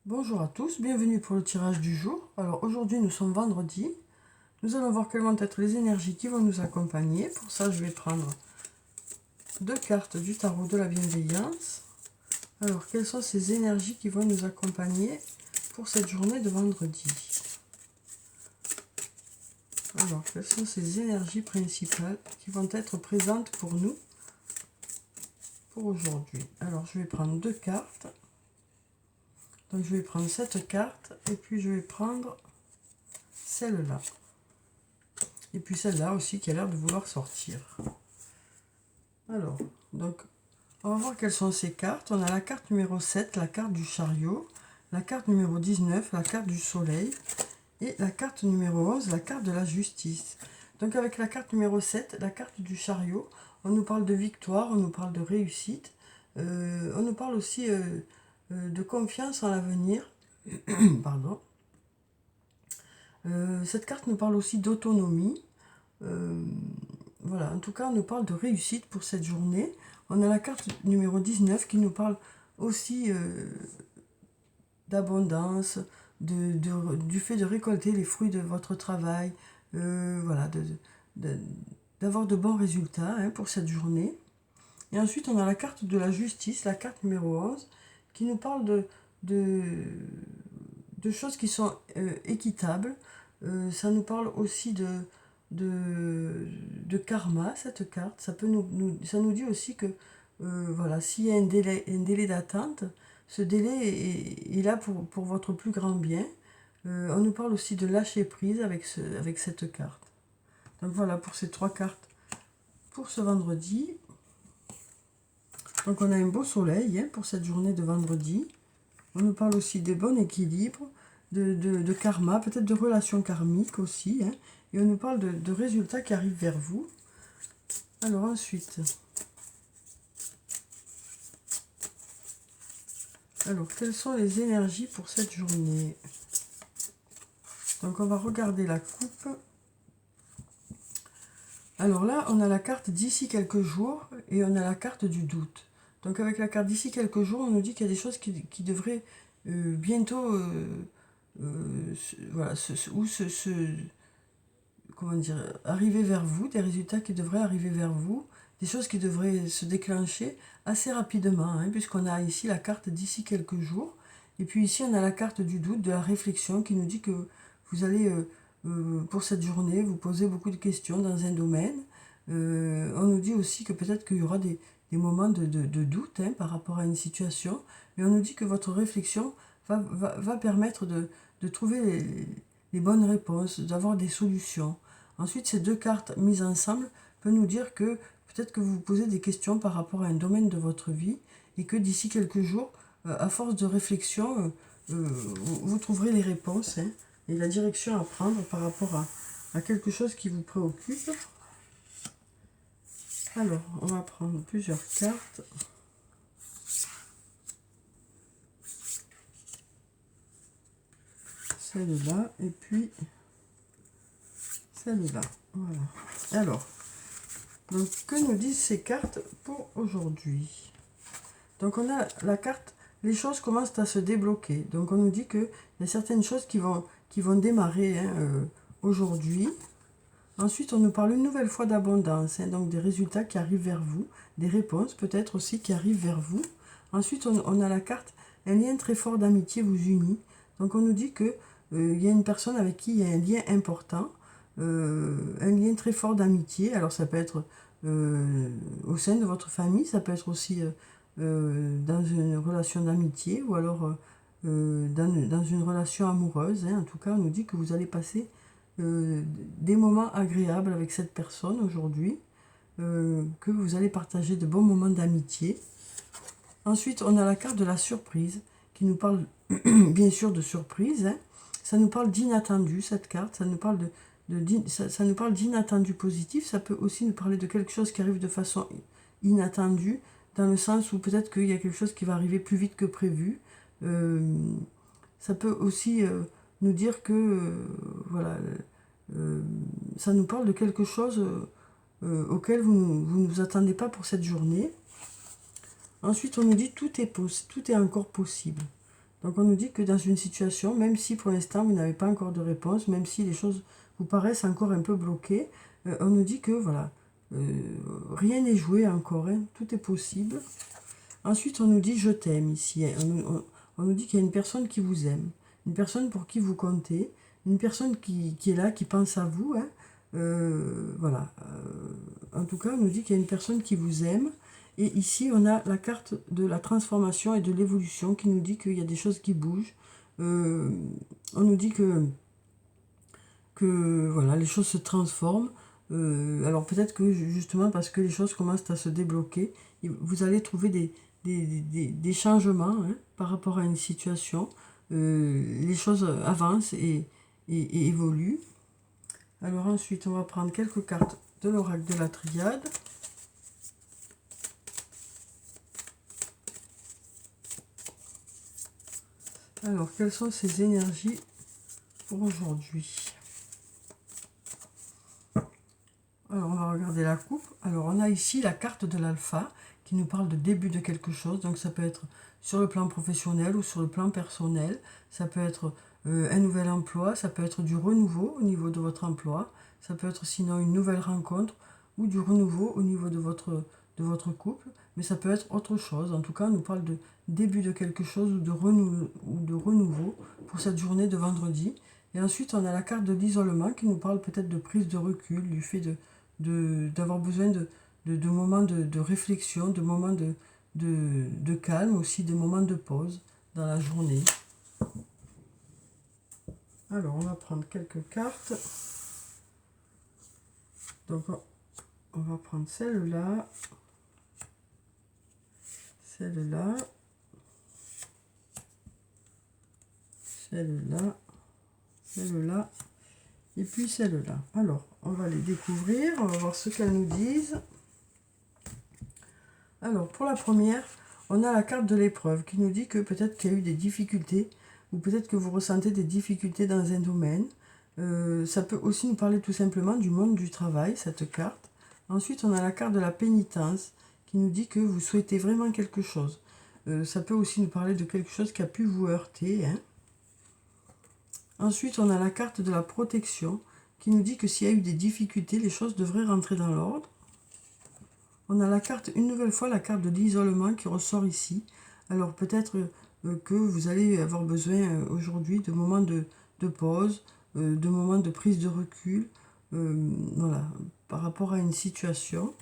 Bonjour à tous, bienvenue pour le tirage du jour. Alors aujourd'hui nous sommes vendredi. Nous allons voir quelles vont être les énergies qui vont nous accompagner. Pour ça je vais prendre deux cartes du tarot de la bienveillance. Alors quelles sont ces énergies qui vont nous accompagner pour cette journée de vendredi? Alors quelles sont ces énergies principales qui vont être présentes pour nous pour aujourd'hui? Alors je vais prendre deux cartes. Donc je vais prendre cette carte et puis je vais prendre celle-là. Et puis celle-là aussi qui a l'air de vouloir sortir. Alors, donc, on va voir quelles sont ces cartes. On a la carte numéro 7, la carte du chariot. La carte numéro 19, la carte du soleil. Et la carte numéro 11, la carte de la justice. Donc avec la carte numéro 7, la carte du chariot, on nous parle de victoire, on nous parle de réussite. On nous parle aussi de confiance en l'avenir. Pardon. Cette carte nous parle aussi d'autonomie. Voilà, en tout cas, on nous parle de réussite pour cette journée. On a la carte numéro 19 qui nous parle aussi d'abondance, du fait de récolter les fruits de votre travail, voilà, d'avoir de bons résultats pour cette journée. Et ensuite, on a la carte de la justice, la carte numéro 11, qui nous parle de choses qui sont équitables. Ça nous parle aussi de karma, cette carte. Ça nous dit aussi que voilà, s'il y a un délai d'attente, ce délai est là pour votre plus grand bien. On nous parle aussi de lâcher prise avec cette carte. Donc voilà pour ces trois cartes pour ce vendredi. Donc on a un beau soleil pour cette journée de vendredi. On nous parle aussi des bons équilibres, de karma, peut-être de relations karmiques aussi. Et on nous parle de résultats qui arrivent vers vous. Alors ensuite, quelles sont les énergies pour cette journée? Donc on va regarder la coupe. Alors là, on a la carte d'ici quelques jours et on a la carte du doute. Donc avec la carte d'ici quelques jours, on nous dit qu'il y a des choses qui devraient bientôt voilà, comment dire, arriver vers vous, des résultats qui devraient arriver vers vous, des choses qui devraient se déclencher assez rapidement, puisqu'on a ici la carte d'ici quelques jours. Et puis ici, on a la carte du doute, de la réflexion, qui nous dit que vous allez, pour cette journée, vous poser beaucoup de questions dans un domaine. On nous dit aussi que peut-être qu'il y aura des moments de doute par rapport à une situation, mais on nous dit que votre réflexion va permettre de trouver les bonnes réponses, d'avoir des solutions. Ensuite, ces deux cartes mises ensemble peuvent nous dire que peut-être que vous vous posez des questions par rapport à un domaine de votre vie et que d'ici quelques jours, à force de réflexion, vous trouverez les réponses et la direction à prendre par rapport à quelque chose qui vous préoccupe. Alors, on va prendre plusieurs cartes. Celle-là et puis celle-là. Voilà. Alors, donc, que nous disent ces cartes pour aujourd'hui? Donc, on a la carte, les choses commencent à se débloquer. Donc, on nous dit qu'il y a certaines choses qui vont démarrer aujourd'hui. Ensuite, on nous parle une nouvelle fois d'abondance, donc des résultats qui arrivent vers vous, des réponses peut-être aussi qui arrivent vers vous. Ensuite, on a la carte, un lien très fort d'amitié vous unit. Donc, on nous dit que il y a une personne avec qui il y a un lien important, un lien très fort d'amitié. Alors, ça peut être au sein de votre famille, ça peut être aussi dans une relation d'amitié ou alors dans une relation amoureuse. En tout cas, on nous dit que vous allez passer des moments agréables avec cette personne aujourd'hui, que vous allez partager de bons moments d'amitié. Ensuite, on a la carte de la surprise qui nous parle bien sûr de surprise. Ça nous parle d'inattendu, cette carte. Ça nous parle ça nous parle d'inattendu positif. Ça peut aussi nous parler de quelque chose qui arrive de façon inattendue, dans le sens où peut-être qu'il y a quelque chose qui va arriver plus vite que prévu. Ça peut aussi nous dire que voilà, ça nous parle de quelque chose auquel vous ne vous attendez pas pour cette journée. Ensuite, on nous dit tout est encore possible. Donc on nous dit que dans une situation, même si pour l'instant vous n'avez pas encore de réponse, même si les choses vous paraissent encore un peu bloquées, on nous dit que voilà, rien n'est joué encore, hein, tout est possible. Ensuite on nous dit je t'aime ici, hein. On nous dit qu'il y a une personne qui vous aime, une personne pour qui vous comptez, une personne qui est là, qui pense à vous, hein. Voilà. En tout cas, on nous dit qu'il y a une personne qui vous aime. Et ici, on a la carte de la transformation et de l'évolution qui nous dit qu'il y a des choses qui bougent. On nous dit que voilà, les choses se transforment. Alors peut-être que justement parce que les choses commencent à se débloquer, vous allez trouver des changements, hein, par rapport à une situation. Les choses avancent et évoluent. Alors ensuite, on va prendre quelques cartes de l'oracle de la Triade. Alors, quelles sont ces énergies pour aujourd'hui? Alors, on va regarder la coupe. Alors, on a ici la carte de l'alpha qui nous parle de début de quelque chose. Donc, ça peut être sur le plan professionnel ou sur le plan personnel. Ça peut être un nouvel emploi. Ça peut être du renouveau au niveau de votre emploi. Ça peut être sinon une nouvelle rencontre ou du renouveau au niveau de votre couple. Mais ça peut être autre chose. En tout cas, on nous parle de début de quelque chose ou de renouveau pour cette journée de vendredi. Et ensuite, on a la carte de l'isolement qui nous parle peut-être de prise de recul, du fait d'avoir besoin de moments de réflexion, de moments de calme, aussi des moments de pause dans la journée. Alors, on va prendre quelques cartes. Donc, on va prendre celle-là, celle-là, celle-là, celle-là, et puis celle-là. Alors, on va les découvrir, on va voir ce qu'elles nous disent. Alors, pour la première, on a la carte de l'épreuve qui nous dit que peut-être qu'il y a eu des difficultés, ou peut-être que vous ressentez des difficultés dans un domaine. Ça peut aussi nous parler tout simplement du monde du travail, cette carte. Ensuite, on a la carte de la pénitence qui nous dit que vous souhaitez vraiment quelque chose. Ça peut aussi nous parler de quelque chose qui a pu vous heurter, hein. Ensuite, on a la carte de la protection qui nous dit que s'il y a eu des difficultés, les choses devraient rentrer dans l'ordre. On a la carte, une nouvelle fois, la carte de l'isolement qui ressort ici. Alors peut-être que vous allez avoir besoin aujourd'hui de moments de pause, de moments de prise de recul, voilà, par rapport à une situation.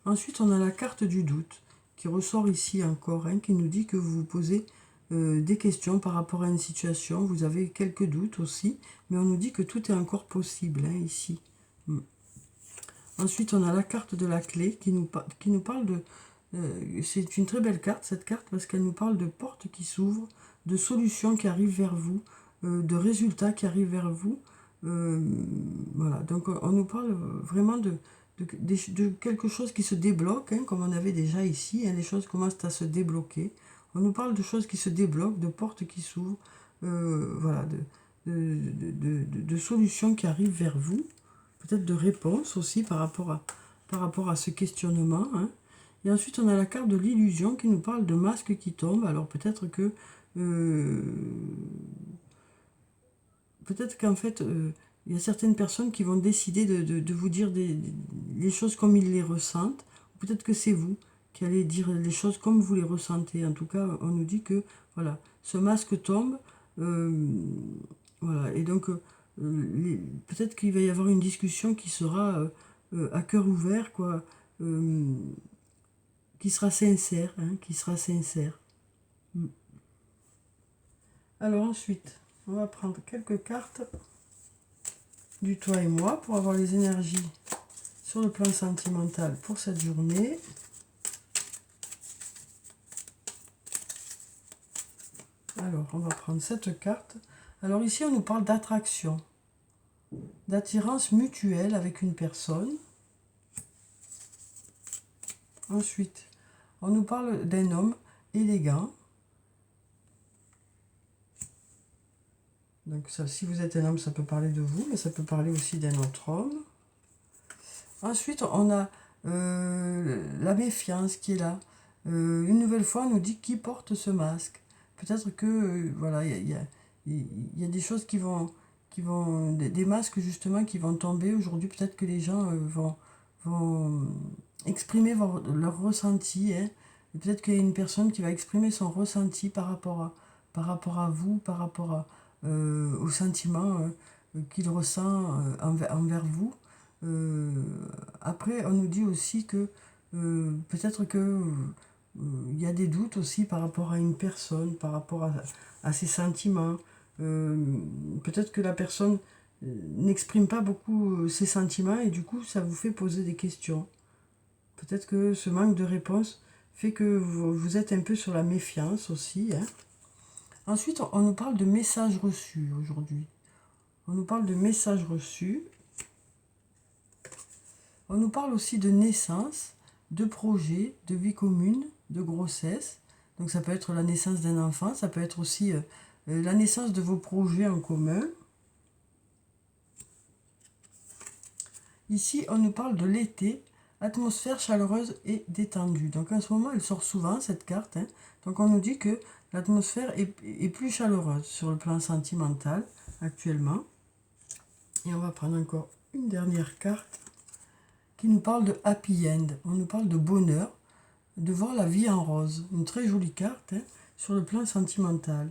Ensuite, on a la carte du doute qui ressort ici encore, hein, qui nous dit que vous vous posez des questions par rapport à une situation. Vous avez quelques doutes aussi, mais on nous dit que tout est encore possible, hein, ici. Ensuite, on a la carte de la clé qui nous parle de... c'est une très belle carte, cette carte, parce qu'elle nous parle de portes qui s'ouvrent, de solutions qui arrivent vers vous, de résultats qui arrivent vers vous. Voilà, donc on nous parle vraiment de quelque chose qui se débloque, hein, comme on avait déjà ici, hein, les choses commencent à se débloquer. On nous parle de choses qui se débloquent, de portes qui s'ouvrent, voilà, de solutions qui arrivent vers vous. Peut-être de réponses aussi par rapport à ce questionnement, hein. Et ensuite, on a la carte de l'illusion qui nous parle de masques qui tombent. Alors peut-être que... peut-être qu'en fait, il y a certaines personnes qui vont décider de vous dire les choses comme ils les ressentent. Peut-être que c'est vous qui allez dire les choses comme vous les ressentez. En tout cas, on nous dit que, voilà, ce masque tombe. Voilà, et donc... peut-être qu'il va y avoir une discussion qui sera à cœur ouvert, quoi, qui sera sincère, hein, qui sera sincère. Alors ensuite, on va prendre quelques cartes du toi et moi pour avoir les énergies sur le plan sentimental pour cette journée. Alors, on va prendre cette carte. Alors ici, on nous parle d'attraction, d'attirance mutuelle avec une personne. Ensuite, on nous parle d'un homme élégant. Donc ça, si vous êtes un homme, ça peut parler de vous, mais ça peut parler aussi d'un autre homme. Ensuite, on a la méfiance qui est là. Une nouvelle fois, on nous dit qui porte ce masque. peut-être que, voilà, il y a des choses des masques justement qui vont tomber aujourd'hui. Peut-être que les gens vont exprimer leur ressenti, hein. Peut-être qu'il y a une personne qui va exprimer son ressenti par rapport à vous, par rapport au sentiment qu'il ressent envers vous. Euh, Après, on nous dit aussi que peut-être que il y a des doutes aussi par rapport à une personne, par rapport à ses sentiments. Euh, Peut-être que la personne n'exprime pas beaucoup ses sentiments et du coup ça vous fait poser des questions. Peut-être que ce manque de réponse fait que vous êtes un peu sur la méfiance aussi, hein. Ensuite, on nous parle de messages reçus aujourd'hui. On nous parle de messages reçus. On nous parle aussi de naissance, de projet, de vie commune, de grossesse. Donc ça peut être la naissance d'un enfant, ça peut être aussi la naissance de vos projets en commun. Ici, on nous parle de l'été, atmosphère chaleureuse et détendue. Donc en ce moment, elle sort souvent, cette carte, hein. Donc on nous dit que l'atmosphère est plus chaleureuse sur le plan sentimental actuellement. Et on va prendre encore une dernière carte qui nous parle de happy end. On nous parle de bonheur, de voir la vie en rose. Une très jolie carte, hein, sur le plan sentimental.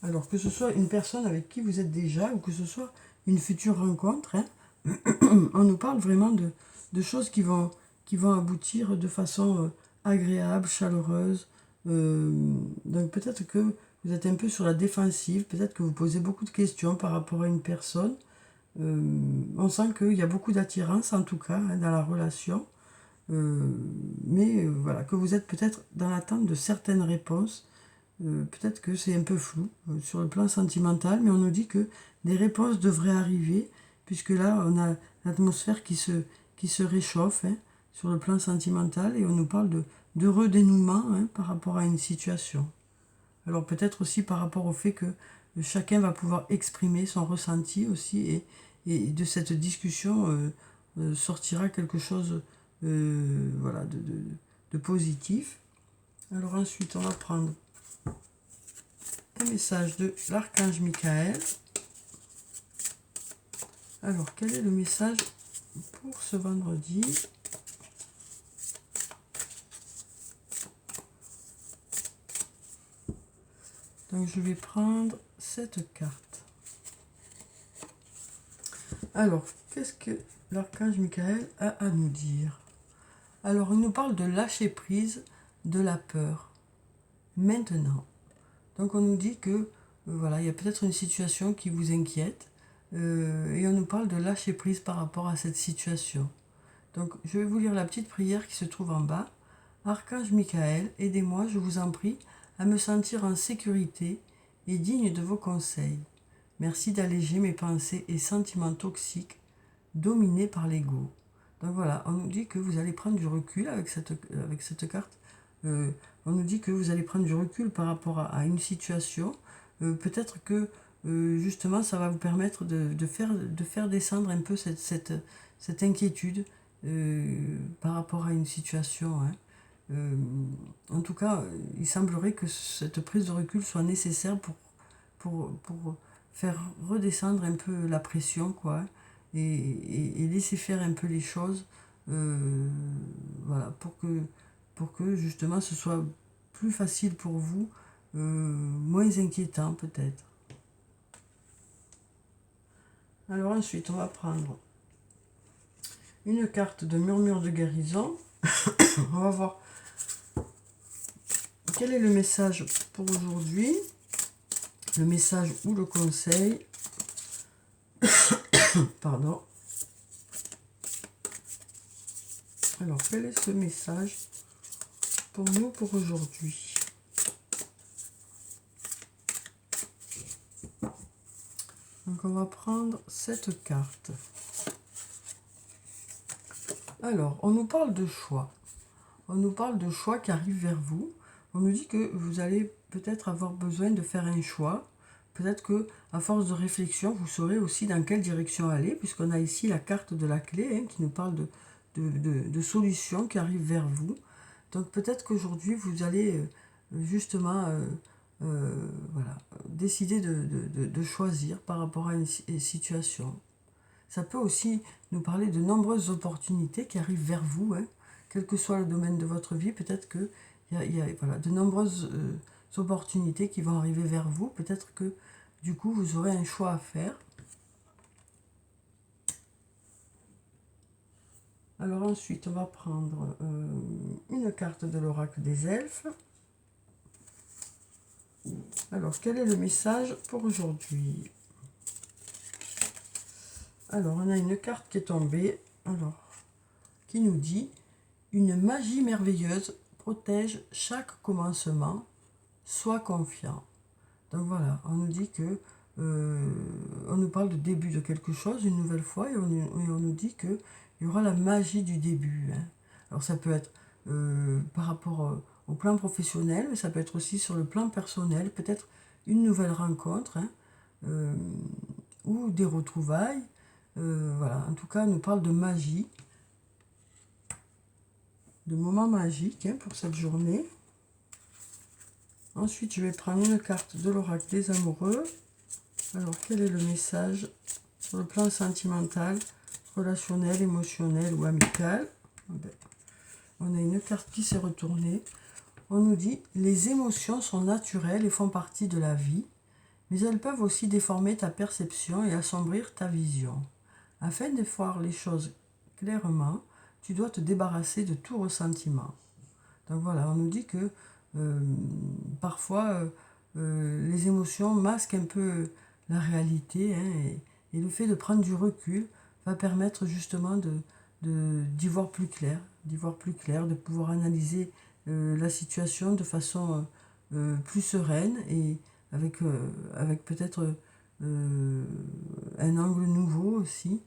Alors que ce soit une personne avec qui vous êtes déjà ou que ce soit une future rencontre, hein, on nous parle vraiment de choses qui vont aboutir de façon agréable, chaleureuse. Donc peut-être que vous êtes un peu sur la défensive, peut-être que vous posez beaucoup de questions par rapport à une personne. On sent qu'il y a beaucoup d'attirance en tout cas, hein, dans la relation. Mais voilà, que vous êtes peut-être dans l'attente de certaines réponses. Peut-être que c'est un peu flou sur le plan sentimental, mais on nous dit que des réponses devraient arriver, puisque là, on a l'atmosphère qui se réchauffe, hein, sur le plan sentimental, et on nous parle de redénouement, hein, par rapport à une situation. Alors peut-être aussi par rapport au fait que chacun va pouvoir exprimer son ressenti aussi, et de cette discussion sortira quelque chose voilà, de positif. Alors ensuite, on va prendre un message de l'archange Michael. Alors, quel est le message pour ce vendredi? Donc, je vais prendre cette carte. Alors, qu'est-ce que l'archange Michael a à nous dire? Alors, il nous parle de lâcher prise de la peur. Maintenant. Donc, on nous dit que, voilà, il y a peut-être une situation qui vous inquiète. Et on nous parle de lâcher prise par rapport à cette situation. Donc, je vais vous lire la petite prière qui se trouve en bas. Archange Michael, aidez-moi, je vous en prie, à me sentir en sécurité et digne de vos conseils. Merci d'alléger mes pensées et sentiments toxiques dominés par l'ego. Donc voilà, on nous dit que vous allez prendre du recul avec cette carte. On nous dit que vous allez prendre du recul par rapport à une situation. Peut-être que justement ça va vous permettre de faire descendre un peu cette inquiétude par rapport à une situation, hein. En tout cas, il semblerait que cette prise de recul soit nécessaire pour faire redescendre un peu la pression, quoi, et laisser faire un peu les choses, voilà, pour que justement ce soit plus facile pour vous, moins inquiétant peut-être. Alors ensuite, on va prendre une carte de murmure de guérison. On va voir quel est le message pour aujourd'hui, le message ou le conseil. Pardon. Alors, quel est ce message pour nous pour aujourd'hui? Donc, on va prendre cette carte. Alors, on nous parle de choix. On nous parle de choix qui arrivent vers vous. On nous dit que vous allez peut-être avoir besoin de faire un choix. Peut-être que à force de réflexion, vous saurez aussi dans quelle direction aller, puisqu'on a ici la carte de la clé, hein, qui nous parle de solutions qui arrivent vers vous. Donc peut-être qu'aujourd'hui, vous allez justement voilà, décider de choisir par rapport à une situation. Ça peut aussi nous parler de nombreuses opportunités qui arrivent vers vous, hein, quel que soit le domaine de votre vie. Peut-être qu'il y a voilà, de nombreuses opportunités qui vont arriver vers vous. Peut-être que du coup, vous aurez un choix à faire. Alors ensuite, on va prendre une carte de l'oracle des elfes. Alors, quel est le message pour aujourd'hui? Alors, on a une carte qui est tombée, alors, qui nous dit « Une magie merveilleuse protège chaque commencement, sois confiant ». Donc voilà, on nous dit que, on nous parle de début de quelque chose une nouvelle fois, et on nous dit qu'il y aura la magie du début. Hein. Alors ça peut être par rapport au plan professionnel, mais ça peut être aussi sur le plan personnel, peut-être une nouvelle rencontre, hein, ou des retrouvailles. Voilà, en tout cas, on nous parle de magie, de moments magiques, hein, pour cette journée. Ensuite, je vais prendre une carte de l'oracle des amoureux. Alors, quel est le message sur le plan sentimental, relationnel, émotionnel ou amical? On a une carte qui s'est retournée. On nous dit « Les émotions sont naturelles et font partie de la vie, mais elles peuvent aussi déformer ta perception et assombrir ta vision. Afin de voir les choses clairement, tu dois te débarrasser de tout ressentiment. » Donc voilà, on nous dit que parfois les émotions masquent un peu la réalité, hein, et le fait de prendre du recul va permettre justement d'y voir plus clair, de pouvoir analyser la situation de façon plus sereine et avec peut-être un angle nouveau aussi.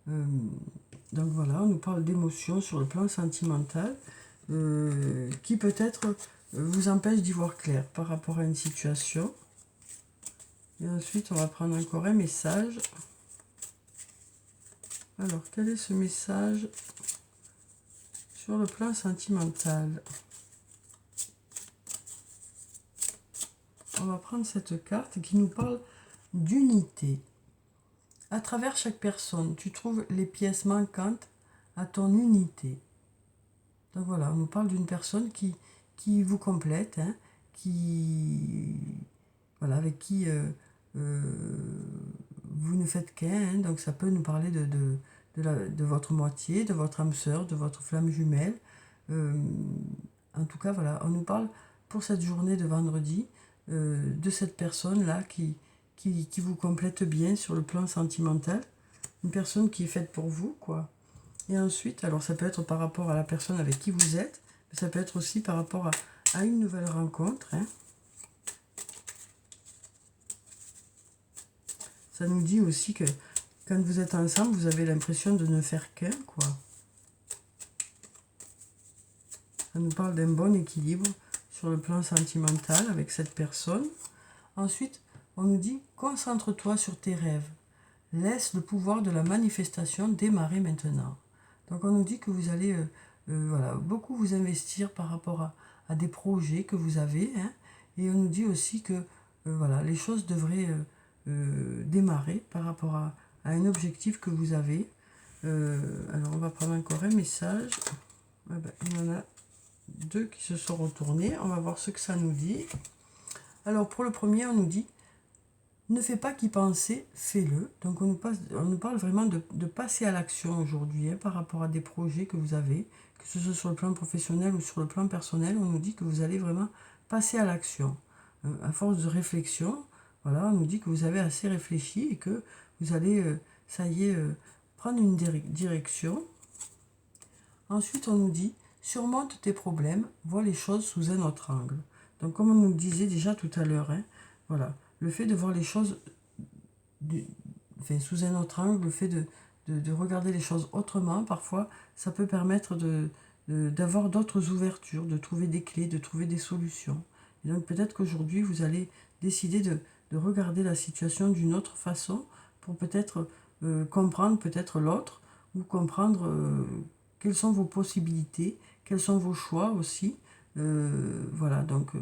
Donc voilà, on nous parle d'émotions sur le plan sentimental qui peut-être vous empêche d'y voir clair par rapport à une situation. Et ensuite, on va prendre encore un message. Alors, quel est ce message sur le plan sentimental? On va prendre cette carte qui nous parle d'unité. À travers chaque personne, tu trouves les pièces manquantes à ton unité. Donc voilà, on nous parle d'une personne qui vous complète, hein, voilà, avec qui vous ne faites qu'un. Hein, donc ça peut nous parler de votre moitié, de votre âme sœur, de votre flamme jumelle. En tout cas, voilà, on nous parle pour cette journée de vendredi de cette personne-là qui vous complète bien sur le plan sentimental. Une personne qui est faite pour vous, quoi. Et ensuite, alors ça peut être par rapport à la personne avec qui vous êtes, mais ça peut être aussi par rapport à une nouvelle rencontre. Hein. Ça nous dit aussi que quand vous êtes ensemble, vous avez l'impression de ne faire qu'un, quoi. Ça nous parle d'un bon équilibre sur le plan sentimental avec cette personne. Ensuite, on nous dit, concentre-toi sur tes rêves. Laisse le pouvoir de la manifestation démarrer maintenant. Donc on nous dit que vous allez voilà, beaucoup vous investir par rapport à des projets que vous avez. Hein, et on nous dit aussi que voilà, les choses devraient démarrer par rapport à un objectif que vous avez. Alors on va prendre encore un message. Ah ben, il y en a deux qui se sont retournés. On va voir ce que ça nous dit. Alors pour le premier, on nous dit ne fais pas qu'y penser, fais-le. Donc on nous parle vraiment de passer à l'action aujourd'hui, hein, par rapport à des projets que vous avez, que ce soit sur le plan professionnel ou sur le plan personnel. On nous dit que vous allez vraiment passer à l'action. À force de réflexion, voilà, on nous dit que vous avez assez réfléchi et que vous allez, ça y est, prendre une direction. Ensuite, on nous dit surmonte tes problèmes, vois les choses sous un autre angle. Donc comme on nous le disait déjà tout à l'heure, hein, voilà, le fait de voir les choses sous un autre angle, le fait de regarder les choses autrement, parfois, ça peut permettre d'avoir d'autres ouvertures, de trouver des clés, de trouver des solutions. Et donc peut-être qu'aujourd'hui, vous allez décider de regarder la situation d'une autre façon pour peut-être comprendre peut-être l'autre ou comprendre quelles sont vos possibilités, quels sont vos choix aussi. Voilà, donc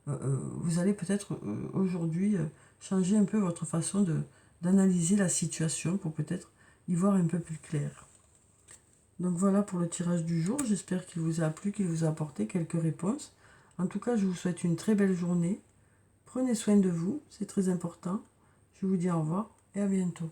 vous allez peut-être aujourd'hui changer un peu votre façon d'analyser la situation pour peut-être y voir un peu plus clair. Donc voilà pour le tirage du jour. J'espère qu'il vous a plu, qu'il vous a apporté quelques réponses. En tout cas, je vous souhaite une très belle journée. Prenez soin de vous, c'est très important. Je vous dis au revoir et à bientôt.